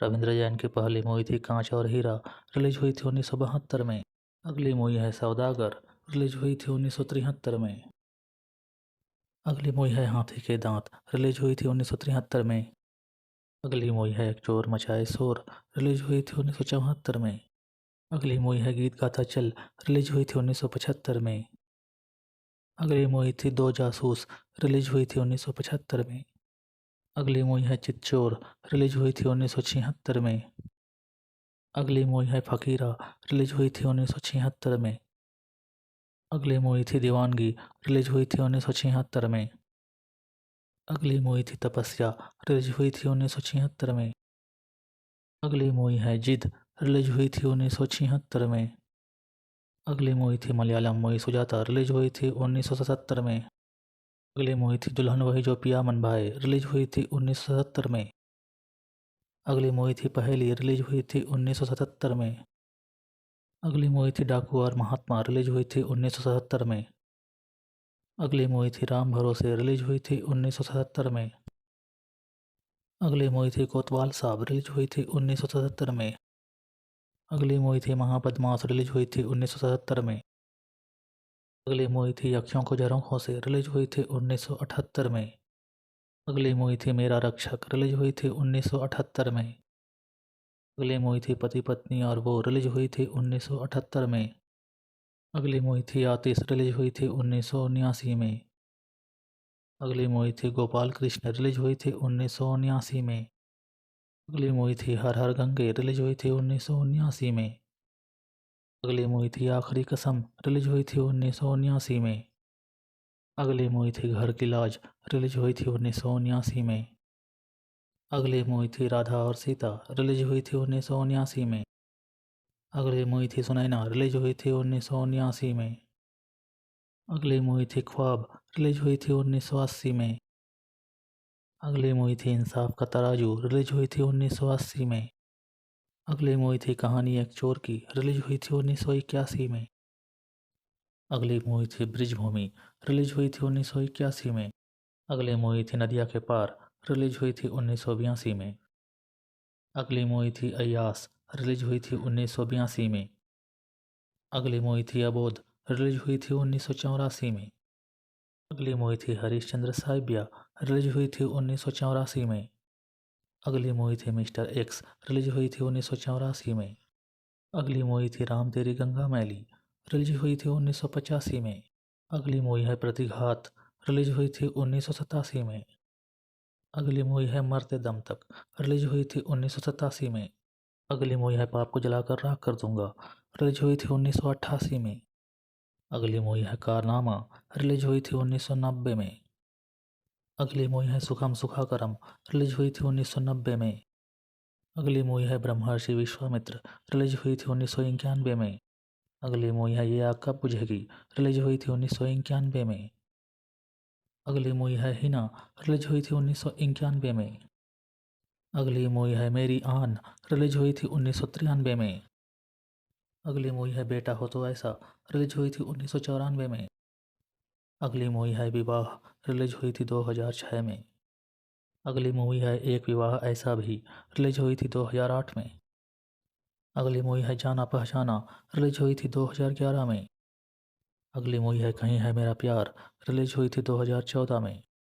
रविंद्र जैन की पहली मूवी थी कांच और हीरा, रिलीज हुई थी 1972 में। अगली मूवी है सौदागर, रिलीज हुई थी 1973 में। अगली मूवी है हाथी के दांत, रिलीज हुई थी 1973 में। अगली मूवी है एक चोर मचाए शोर, रिलीज हुई थी 1974 में। अगली मूवी है गीत गाता चल, रिलीज हुई थी 1975 में। अगली मूवी थी दो जासूस, रिलीज हुई थी 1975 में। अगली मूवी है चितचोर, रिलीज हुई थी 1976 में। अगली मूवी है फकीरा, रिलीज हुई थी 1976 में। अगली मूवी थी दीवानगी, रिलीज हुई थी 1976 में। अगली मूवी थी तपस्या, रिलीज हुई थी 1976 में। अगली मूवी है जिद, रिलीज हुई थी 1976 में। अगली मूवी थी मलयालम मूवी सुजाता, रिलीज हुई थी 1977 में। अगली मूवी थी दुल्हन वही जो पिया मन भाए, रिलीज हुई थी 1977 में। अगली मूवी थी पहेली, रिलीज हुई थी 1977 में। अगली मूवी थी डाकू और महात्मा, रिलीज हुई थी 1977 में। अगली मूवी थी राम भरोसे, रिलीज हुई थी 1977 में। अगली मूवी थी कोतवाल साहब, रिलीज हुई थी 1977 में। अगली मूवी थी महाबदमाश, रिलीज हुई थी 1977 में। अगली मूवी थी अखियों को झरोखों से, रिलीज हुई थी 1978 में। अगली मूवी थी मेरा रक्षक, रिलीज हुई थी 1978 में। अगली मूवी थी पति पत्नी और वो, रिलीज हुई थी 1978 में। अगली मूवी थी आतिश, रिलीज हुई थी 1979 में। अगली मूवी थी गोपाल कृष्ण, रिलीज हुई थी 1979 में। अगली मूवी थी हर हर गंगे, रिलीज हुई थी 1979 में। अगली मूवी थी आखिरी कसम, रिलीज हुई थी 1979 में। अगली मूवी थी घर की लाज, रिलीज हुई थी 1979 में। अगली मूवी थी राधा और सीता, रिलीज हुई थी 1979 में। अगली मूवी थी सुनैना, रिलीज हुई थी 1979 में। अगली मूवी थी ख्वाब, रिलीज हुई थी 1980 में। अगली मूवी थी इंसाफ का तराजू, रिलीज हुई थी 1980 में। अगली मूवी थी कहानी एक चोर की, रिलीज हुई थी 1981 में। अगली मूवी थी ब्रिजभूमि, रिलीज हुई थी 1981 में। अगली मूवी थी नदिया के पार, रिलीज हुई थी 1982 में। अगली मूवी थी अय्यास, रिलीज हुई थी 1982 में। अगली मूवी थी अबोध, रिलीज हुई थी 1984 में। अगली मूवी थी हरिश्चंद्र साहिबिया, रिलीज हुई थी 1984 में। अगली मूवी थी मिस्टर एक्स, रिलीज हुई थी 1984 में। अगली मूवी थी राम तेरी गंगा मैली, रिलीज हुई थी 1985 में। अगली मूवी है प्रतिघात, रिलीज हुई थी 1987 में। अगली मूवी है मरते दम तक, रिलीज हुई थी 1987 में। अगली मूवी है पाप को जलाकर राख कर दूंगा, रिलीज हुई थी 1988 में। अगली मूवी है कारनामा, रिलीज हुई थी 1990 में। अगली मूवी है सुखम सुखा करम, रिलीज हुई थी 1990 में। अगली मूवी है ब्रह्मर्षि विश्वामित्र, रिलीज हुई थी 1991 में। अगली मूवी है ये आग कब बुझेगी, रिलीज हुई थी 1991 में। अगली मूवी है हिना, रिलीज हुई थी 1991 में। अगली मूवी है मेरी आन, रिलीज हुई थी 1993 में। अगली मूवी है बेटा हो तो ऐसा, रिलीज हुई थी 1994 में। अगली मूवी है विवाह, रिलीज हुई थी 2006 में। अगली मूवी है एक विवाह ऐसा भी, रिलीज हुई थी 2008 में। अगली मूवी है जाना पहचाना, रिलीज हुई थी 2011 में। अगली मूवी है कहीं है मेरा प्यार, रिलीज हुई थी 2014 में।